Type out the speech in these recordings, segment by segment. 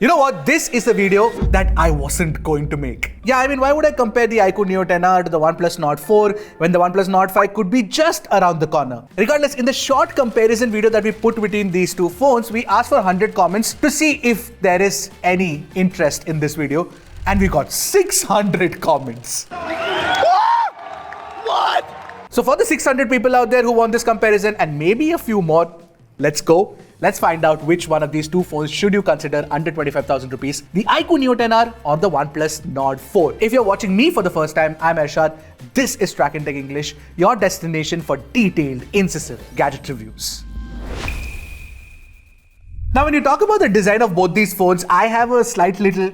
You know what? This is a video that I wasn't going to make. Yeah, I mean, why would I compare the iQOO Neo 10R to the OnePlus Nord 4 when the OnePlus Nord 5 could be just around the corner? Regardless, in the short comparison video that we put between these two phones, we asked for 100 comments to see if there is any interest in this video, and we got 600 comments. What? So for the 600 people out there who want this comparison and maybe a few more, let's go. Let's find out which one of these two phones should you consider under 25,000 rupees, the iQOO Neo 10R or the OnePlus Nord 4. If you're watching me for the first time, I'm Arshad. This is Trakin Tech English, your destination for detailed, incisive gadget reviews. Now, when you talk about the design of both these phones, I have a slight little,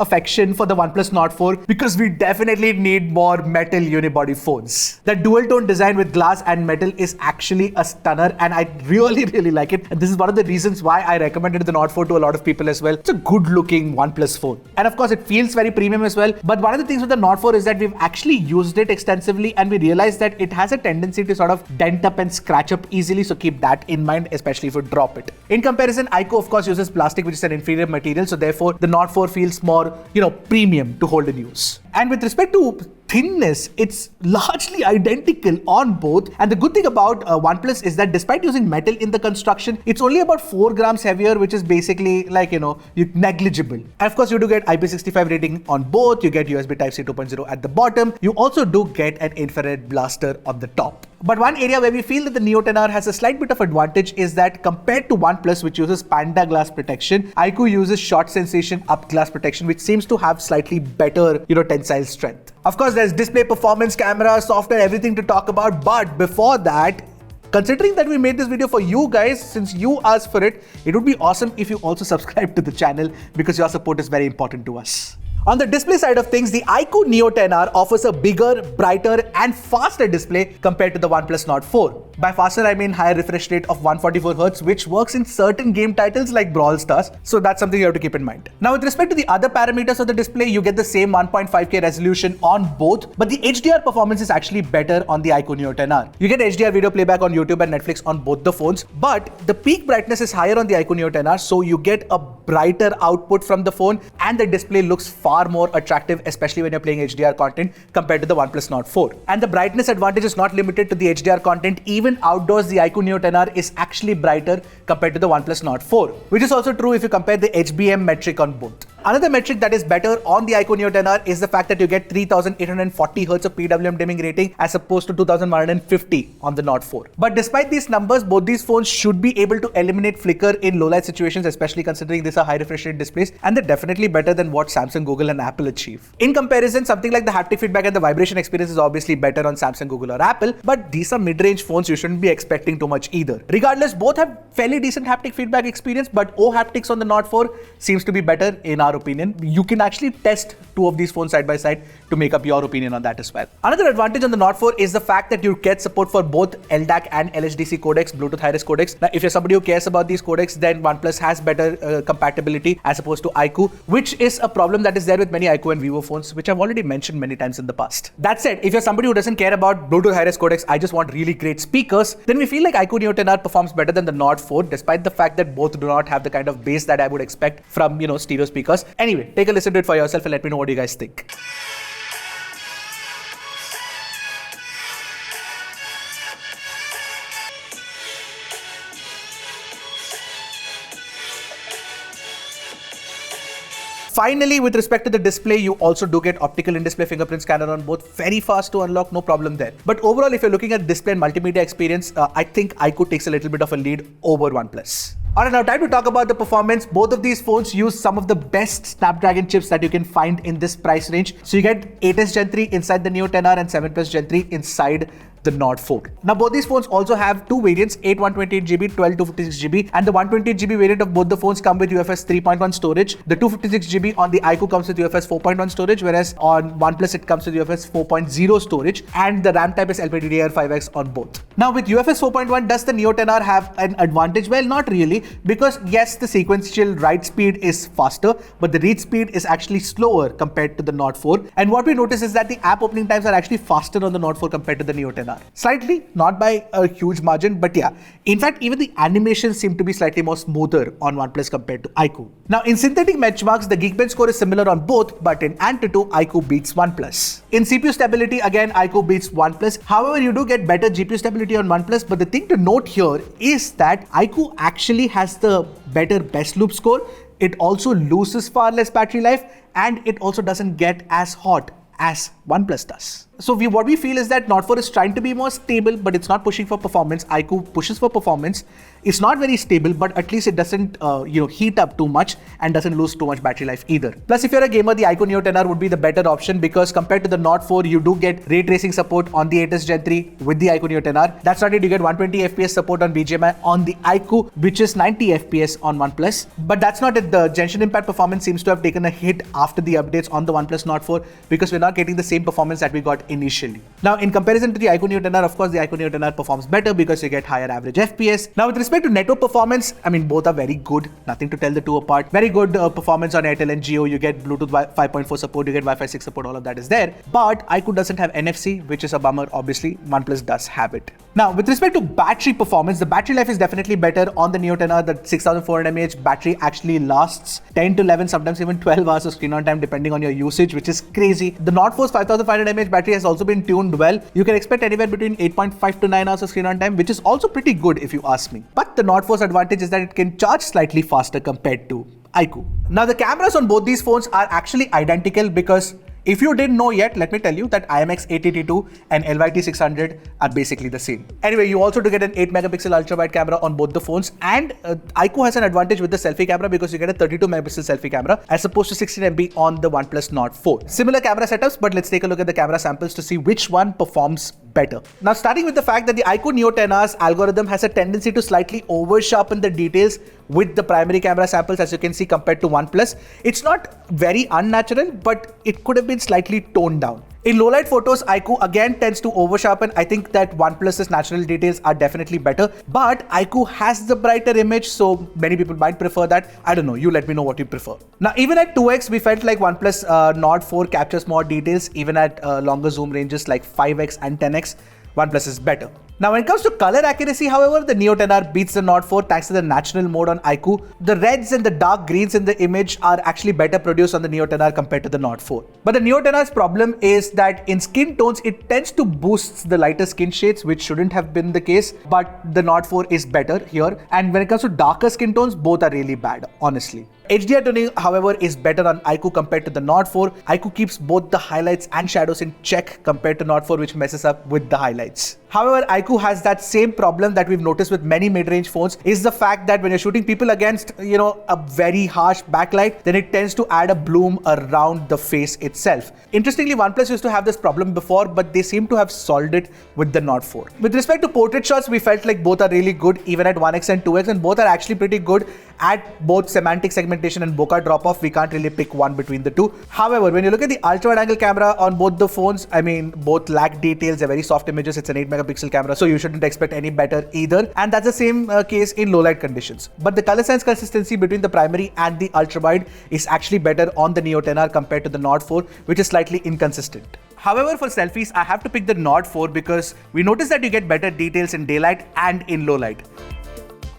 affection for the OnePlus Nord 4 because we definitely need more metal unibody phones. The dual tone design with glass and metal is actually a stunner and I really like it. And this is one of the reasons why I recommended the Nord 4 to a lot of people as well. It's a good looking OnePlus phone. And of course, it feels very premium as well. But one of the things with the Nord 4 is that we've actually used it extensively and we realized that it has a tendency to sort of dent up and scratch up easily. So keep that in mind, especially if you drop it. In comparison, iQOO of course uses plastic, which is an inferior material, so therefore the Nord 4 feels more, premium to hold and use. And with respect to thinness, it's largely identical on both. And the good thing about OnePlus is that despite using metal in the construction, it's only about 4 grams heavier, which is basically negligible. And of course, you do get IP65 rating on both. You get USB Type-C 2.0 at the bottom. You also do get an infrared blaster on the top. But one area where we feel that the Neo 10R has a slight bit of advantage is that compared to OnePlus, which uses Panda glass protection, iQOO uses short sensation up glass protection, which seems to have slightly better, tensile strength. Of course, there's display, performance, camera, software, everything to talk about. But before that, considering that we made this video for you guys, since you asked for it, it would be awesome if you also subscribe to the channel because your support is very important to us. On the display side of things, the iQOO Neo 10R offers a bigger, brighter and faster display compared to the OnePlus Nord 4. By faster, I mean higher refresh rate of 144Hz, which works in certain game titles like Brawl Stars. So that's something you have to keep in mind. Now, with respect to the other parameters of the display, you get the same 1.5K resolution on both, but the HDR performance is actually better on the iQOO Neo 10R. You get HDR video playback on YouTube and Netflix on both the phones, but the peak brightness is higher on the iQOO Neo 10R, so you get a brighter output from the phone and the display looks far more attractive, especially when you're playing HDR content compared to the OnePlus Nord 4. And the brightness advantage is not limited to the HDR content. Even outdoors, the iQOO Neo 10R is actually brighter compared to the OnePlus Nord 4, which is also true if you compare the HBM metric on both. Another metric that is better on the iQOO Neo 10R is the fact that you get 3840 Hz of PWM dimming rating as opposed to 2150 on the Nord 4. But despite these numbers, both these phones should be able to eliminate flicker in low light situations, especially considering these are high refresh rate displays, and they're definitely better than what Samsung, Google and Apple achieve. In comparison, something like the haptic feedback and the vibration experience is obviously better on Samsung, Google or Apple, but these are mid-range phones, you shouldn't be expecting too much either. Regardless, both have fairly decent haptic feedback experience, but O haptics on the Nord 4 seems to be better in our opinion. You can actually test two of these phones side by side to make up your opinion on that as well. Another advantage on the Nord 4 is the fact that you get support for both LDAC and LHDC codecs, Bluetooth High-Res codecs. Now, if you're somebody who cares about these codecs, then OnePlus has better compatibility as opposed to iQOO, which is a problem that is there with many iQOO and Vivo phones, which I've already mentioned many times in the past. That said, if you're somebody who doesn't care about Bluetooth High-Res codecs, I just want really great speakers, then we feel like iQOO Neo 10R performs better than the Nord 4, despite the fact that both do not have the kind of bass that I would expect from, stereo speakers. Anyway, take a listen to it for yourself and let me know what you guys think. Finally, with respect to the display, you also do get optical in-display fingerprint scanner on both. Very fast to unlock, no problem there. But overall, if you're looking at display and multimedia experience, I think iQOO takes a little bit of a lead over OnePlus. Alright, now time to talk about the performance. Both of these phones use some of the best Snapdragon chips that you can find in this price range. So you get 8S Gen 3 inside the Neo 10R and 7 Plus Gen 3 inside the Nord 4. Now both these phones also have two variants, 8 128GB, 12 256GB, and the 128GB variant of both the phones come with UFS 3.1 storage. The 256GB on the iQOO comes with UFS 4.1 storage, whereas on OnePlus it comes with UFS 4.0 storage, and the RAM type is LPDDR5X on both. Now with UFS 4.1, does the Neo 10R have an advantage? Well, not really, because yes, the sequential write speed is faster, but the read speed is actually slower compared to the Nord 4. And what we notice is that the app opening times are actually faster on the Nord 4 compared to the Neo 10R. Slightly, not by a huge margin, but yeah. In fact, even the animations seem to be slightly more smoother on OnePlus compared to iQOO. Now in synthetic benchmarks, the Geekbench score is similar on both, but in Antutu, iQOO beats OnePlus. In CPU stability, again, iQOO beats OnePlus. However, you do get better GPU stability on OnePlus, but the thing to note here is that iQOO actually has the better best loop score. It also loses far less battery life, and it also doesn't get as hot as OnePlus does. So what we feel is that Nord 4 is trying to be more stable, but it's not pushing for performance. iQOO pushes for performance. It's not very stable, but at least it doesn't heat up too much and doesn't lose too much battery life either. Plus, if you're a gamer, the iQOO Neo 10R would be the better option, because compared to the Nord 4, you do get ray tracing support on the 8S Gen 3 with the iQOO Neo 10R. That's not it, you get 120 FPS support on BGMI on the iQOO, which is 90 FPS on OnePlus. But that's not it. The Genshin Impact performance seems to have taken a hit after the updates on the OnePlus Nord 4, because we're not getting the same performance that we got initially. Now, in comparison to the iQOO Neo 10R, of course, the iQOO Neo 10R performs better because you get higher average FPS. Now, with respect to network performance, I mean, both are very good. Nothing to tell the two apart. Very good performance on Airtel and Jio. You get Bluetooth 5.4 support, you get Wi-Fi 6 support, all of that is there. But iQOO doesn't have NFC, which is a bummer. Obviously, OnePlus does have it. Now, with respect to battery performance, the battery life is definitely better on the Neo 10R. The 6400 mAh battery actually lasts 10 to 11, sometimes even 12 hours of screen on time, depending on your usage, which is crazy. The Nord 4's 5500 mAh battery has also been tuned well. You can expect anywhere between 8.5 to 9 hours of screen on time, which is also pretty good if you ask me. But the Nord 4's advantage is that it can charge slightly faster compared to iQOO. Now, the cameras on both these phones are actually identical, because if you didn't know yet, let me tell you that IMX882 and LYT600 are basically the same. Anyway, you also do get an 8 megapixel ultra wide camera on both the phones, and iQOO has an advantage with the selfie camera, because you get a 32 megapixel selfie camera as opposed to 16 MP on the OnePlus Nord 4. Similar camera setups, but let's take a look at the camera samples to see which one performs better. Now, starting with the fact that the iQOO Neo 10R's algorithm has a tendency to slightly over sharpen the details with the primary camera samples, as you can see, compared to OnePlus. It's not very unnatural, but it could have been slightly toned down. In low light photos, iQOO again tends to over sharpen. I think that OnePlus's natural details are definitely better, but iQOO has the brighter image, so many people might prefer that. I don't know, you let me know what you prefer. Now, even at 2x, we felt like OnePlus Nord 4 captures more details. Even at longer zoom ranges like 5x and 10x, OnePlus is better. Now, when it comes to color accuracy, however, the Neo 10R beats the Nord 4 thanks to the natural mode on iQOO. The reds and the dark greens in the image are actually better produced on the Neo 10R compared to the Nord 4. But the Neo 10R's problem is that in skin tones, it tends to boost the lighter skin shades, which shouldn't have been the case, but the Nord 4 is better here. And when it comes to darker skin tones, both are really bad, honestly. HDR tuning, however, is better on iQOO compared to the Nord 4. iQOO keeps both the highlights and shadows in check compared to Nord 4, which messes up with the highlights. However, iQOO has that same problem that we've noticed with many mid-range phones, is the fact that when you're shooting people against, a very harsh backlight, then it tends to add a bloom around the face itself. Interestingly, OnePlus used to have this problem before, but they seem to have solved it with the Nord 4. With respect to portrait shots, we felt like both are really good, even at 1x and 2x, and both are actually pretty good at both semantic segmentation and bokeh drop-off. We can't really pick one between the two. However, when you look at the ultra-wide-angle camera on both the phones, I mean, both lack details, they're very soft images. It's an 8 megapixel camera, so you shouldn't expect any better either. And that's the same case in low-light conditions. But the color sense consistency between the primary and the ultra-wide is actually better on the Neo 10R compared to the Nord 4, which is slightly inconsistent. However, for selfies, I have to pick the Nord 4 because we notice that you get better details in daylight and in low light.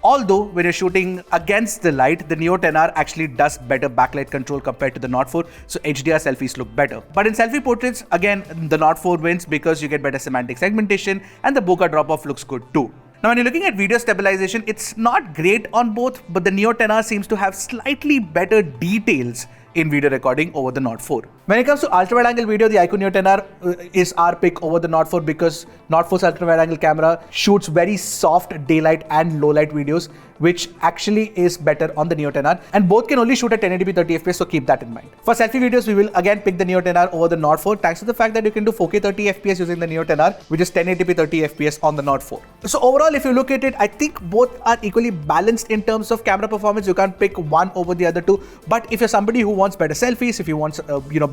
Although, when you're shooting against the light, the Neo 10R actually does better backlight control compared to the Nord 4, so HDR selfies look better. But in selfie portraits, again, the Nord 4 wins because you get better semantic segmentation and the bokeh drop-off looks good too. Now, when you're looking at video stabilization, it's not great on both, but the Neo 10R seems to have slightly better details in video recording over the Nord 4. When it comes to ultra-wide-angle video, the iQOO Neo 10R is our pick over the Nord 4 because Nord 4's ultra-wide-angle camera shoots very soft daylight and low-light videos, which actually is better on the Neo 10R, and both can only shoot at 1080p 30fps, so keep that in mind. For selfie videos, we will again pick the Neo 10R over the Nord 4 thanks to the fact that you can do 4K 30fps using the Neo 10R, which is 1080p 30fps on the Nord 4. So overall, if you look at it, I think both are equally balanced in terms of camera performance. You can't pick one over the other two, but if you're somebody who wants better selfies, if you want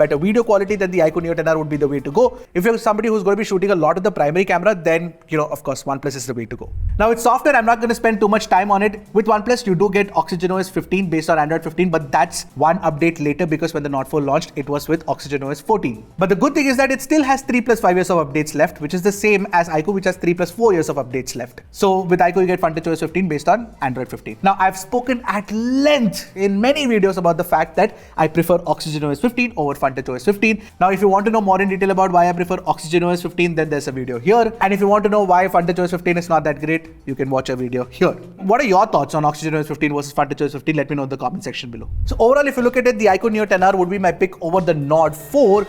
better video quality, then the iQOO Neo 10R would be the way to go. If you're somebody who's going to be shooting a lot of the primary camera, then of course OnePlus is the way to go. Now with software, I'm not going to spend too much time on it. With OnePlus, you do get OxygenOS 15 based on Android 15, but that's one update later, because when the Nord 4 launched, it was with OxygenOS 14. But the good thing is that it still has 3 plus 5 years of updates left, which is the same as iQOO, which has 3 plus 4 years of updates left. So with iQOO, you get FunTouchOS 15 based on Android 15. Now I've spoken at length in many videos about the fact that I prefer OxygenOS 15 over FunTouchOS 15. Now if you want to know more in detail about why I prefer OxygenOS 15, then there's a video here. And if you want to know why FunTouchOS 15 is not that great, you can watch a video here. What are your thoughts on OxygenOS 15 versus FunTouchOS 15? Let me know in the comment section below. So overall, if you look at it, the iQOO Neo 10R would be my pick over the Nord 4.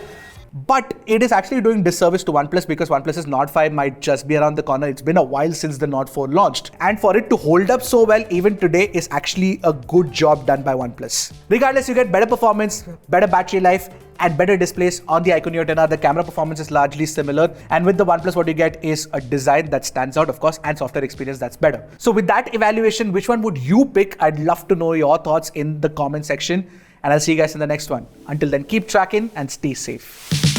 But it is actually doing disservice to OnePlus, because OnePlus's Nord 5 might just be around the corner. It's been a while since the Nord 4 launched. And for it to hold up so well even today is actually a good job done by OnePlus. Regardless, you get better performance, better battery life, and better displays on the iQOO Neo 10R. The camera performance is largely similar. And with the OnePlus, what you get is a design that stands out, of course, and software experience that's better. So with that evaluation, which one would you pick? I'd love to know your thoughts in the comment section. And I'll see you guys in the next one. Until then, keep tracking and stay safe.